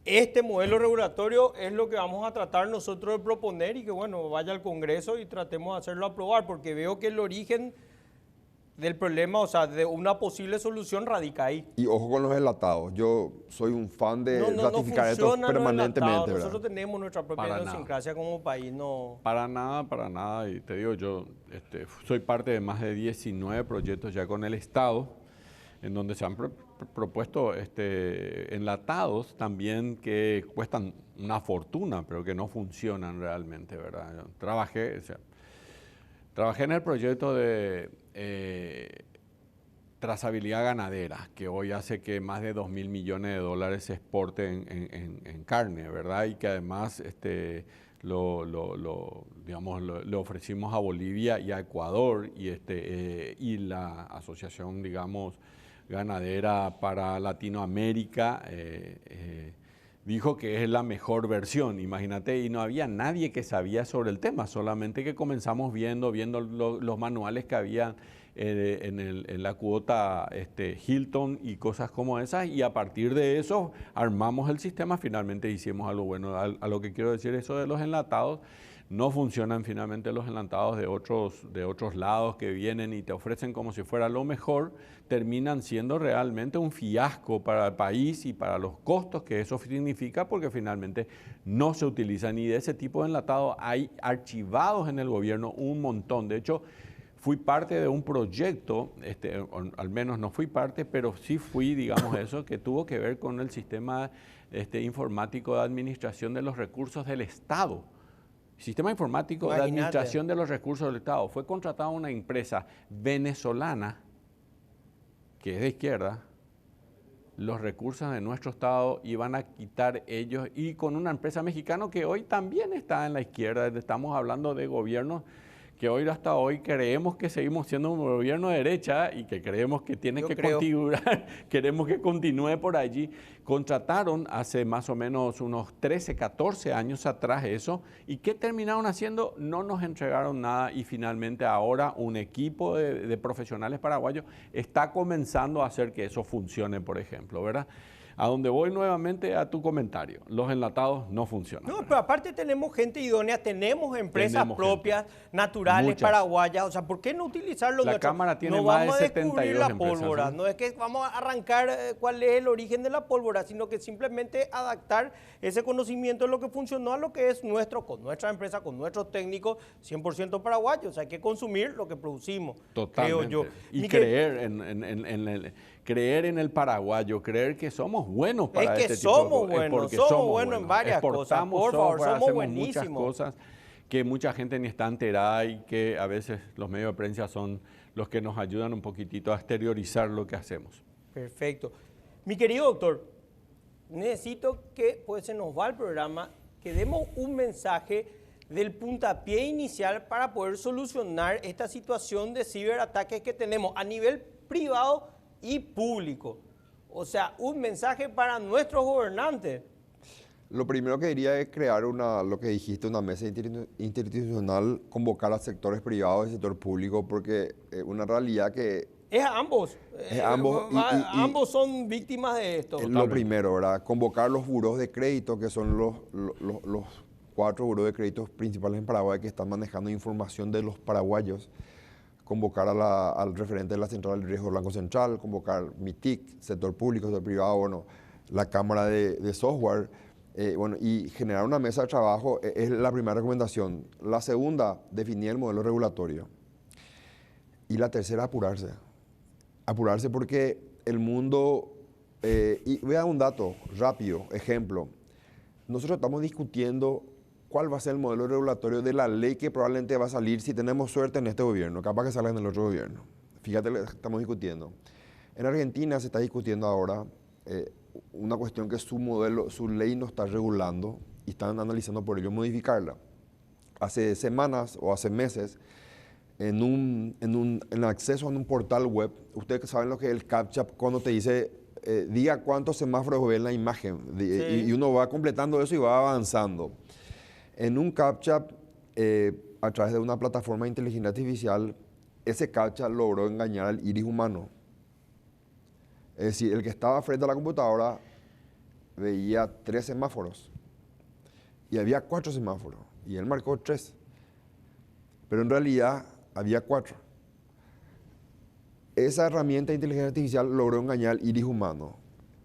este modelo regulatorio es lo que vamos a tratar nosotros de proponer, y que, bueno, vaya al Congreso y tratemos de hacerlo aprobar, porque veo que el origen del problema, o sea, de una posible solución radica ahí. Y ojo con los enlatados. Yo soy un fan de ratificar esto funcionan los permanentemente, enlatados. ¿verdad? Nosotros tenemos nuestra propia Para idiosincrasia como país, no... Para nada, y te digo, yo soy parte de más de 19 proyectos ya con el Estado, en donde se han propuesto enlatados también que cuestan una fortuna, pero que no funcionan realmente, ¿verdad? Yo trabajé en el proyecto de trazabilidad ganadera, que hoy hace que más de $2.000 millones se exporten en carne, ¿verdad? Y que además digamos, le ofrecimos a Bolivia y a Ecuador y la asociación, digamos, ganadera para Latinoamérica dijo que es la mejor versión, imagínate, y no había nadie que sabía sobre el tema, solamente que comenzamos viendo los manuales que había en la cuota Hilton y cosas como esas, y a partir de eso armamos el sistema, finalmente hicimos algo bueno. A lo que quiero decir, eso de los enlatados, no funcionan finalmente los enlatados de otros lados que vienen y te ofrecen como si fuera lo mejor, terminan siendo realmente un fiasco para el país y para los costos que eso significa, porque finalmente no se utilizan, y de ese tipo de enlatados hay archivados en el gobierno un montón. De hecho, fui parte de un proyecto, al menos no fui parte, pero sí fui, digamos eso, que tuvo que ver con el sistema informático de administración de los recursos del Estado. Sistema informático de administración de los recursos del Estado. Fue contratada una empresa venezolana, que es de izquierda, los recursos de nuestro Estado iban a quitar ellos, y con una empresa mexicana que hoy también está en la izquierda. Estamos hablando de gobiernos que hoy hasta hoy creemos que seguimos siendo un gobierno de derecha y que creemos que tiene que configurar, queremos que continúe por allí. Contrataron hace más o menos unos 13, 14 años atrás eso, y ¿qué terminaron haciendo? No nos entregaron nada, y finalmente ahora un equipo de profesionales paraguayos está comenzando a hacer que eso funcione, por ejemplo, ¿verdad? A donde voy nuevamente a tu comentario, los enlatados no funcionan. No, pero aparte tenemos gente idónea, tenemos empresas propias, naturales, muchas, paraguayas, o sea, ¿por qué no utilizarlo? La Cámara tiene no más vamos de a descubrir 72 la empresas, pólvora, ¿sí? no es que vamos a arrancar cuál es el origen de la pólvora, sino que simplemente adaptar ese conocimiento de lo que funcionó a lo que es nuestro, con nuestra empresa, con nuestros técnicos, 100% paraguayos. O sea, hay que consumir lo que producimos, totalmente, creo yo. Y creer en el paraguayo, creer que somos buenos para es que este tipo de cosas. Somos buenos en varias cosas, por favor, somos buenísimos. Muchas cosas que mucha gente ni está enterada, y que a veces los medios de prensa son los que nos ayudan un poquitito a exteriorizar lo que hacemos. Perfecto. Mi querido doctor, necesito que, pues se nos va el programa, que demos un mensaje del puntapié inicial para poder solucionar esta situación de ciberataques que tenemos a nivel privado y público. O sea, un mensaje para nuestros gobernantes. Lo primero que diría es crear lo que dijiste, una mesa interinstitucional, convocar a sectores privados y sector público, porque una realidad que... Es a ambos. ambos. Ambos son víctimas de esto. Lo primero, ¿verdad? Convocar los buros de crédito, que son los 4 buros de créditos principales en Paraguay que están manejando información de los paraguayos. Convocar al referente de la Central del Riesgo Blanco Central, convocar MITIC, sector público, sector privado, bueno, la Cámara de Software, y generar una mesa de trabajo es la primera recomendación. La segunda, definir el modelo regulatorio. Y la tercera, apurarse. Apurarse porque el mundo, y voy a dar un dato rápido, ejemplo. Nosotros estamos discutiendo cuál va a ser el modelo regulatorio de la ley que probablemente va a salir si tenemos suerte en este gobierno, capaz que salga en el otro gobierno. Fíjate, estamos discutiendo. En Argentina se está discutiendo ahora una cuestión que su modelo, su ley no está regulando, y están analizando por ello modificarla. Hace semanas o hace meses, en acceso a un portal web, ustedes saben lo que es el CAPTCHA, cuando te dice, diga cuántos semáforos ve en la imagen, y uno va completando eso y va avanzando. En un CAPTCHA, a través de una plataforma de inteligencia artificial, ese CAPTCHA logró engañar al iris humano. Es decir, el que estaba frente a la computadora veía 3 semáforos y había 4 semáforos, y él marcó 3. Pero en realidad había 4. Esa herramienta de inteligencia artificial logró engañar al iris humano.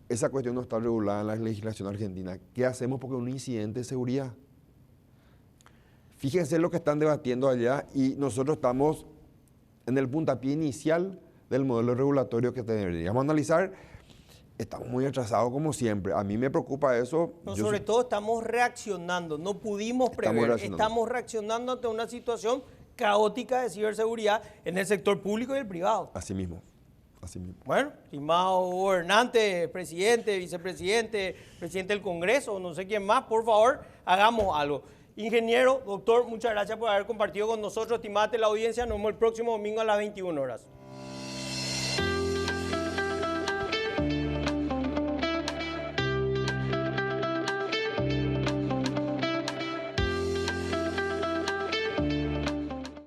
Esa cuestión no está regulada en la legislación argentina. ¿Qué hacemos porque un incidente de seguridad? Fíjense lo que están debatiendo allá, y nosotros estamos en el puntapié inicial del modelo regulatorio que deberíamos analizar. Estamos muy atrasados como siempre. A mí me preocupa eso. No, sobre todo estamos reaccionando, no pudimos prever, estamos reaccionando ante una situación caótica de ciberseguridad en el sector público y el privado. Así mismo, así mismo. Bueno, estimado gobernante, presidente, vicepresidente, presidente del Congreso, no sé quién más, por favor, hagamos algo. Ingeniero, doctor, muchas gracias por haber compartido con nosotros. Estimada la audiencia, nos vemos el próximo domingo a las 21 horas.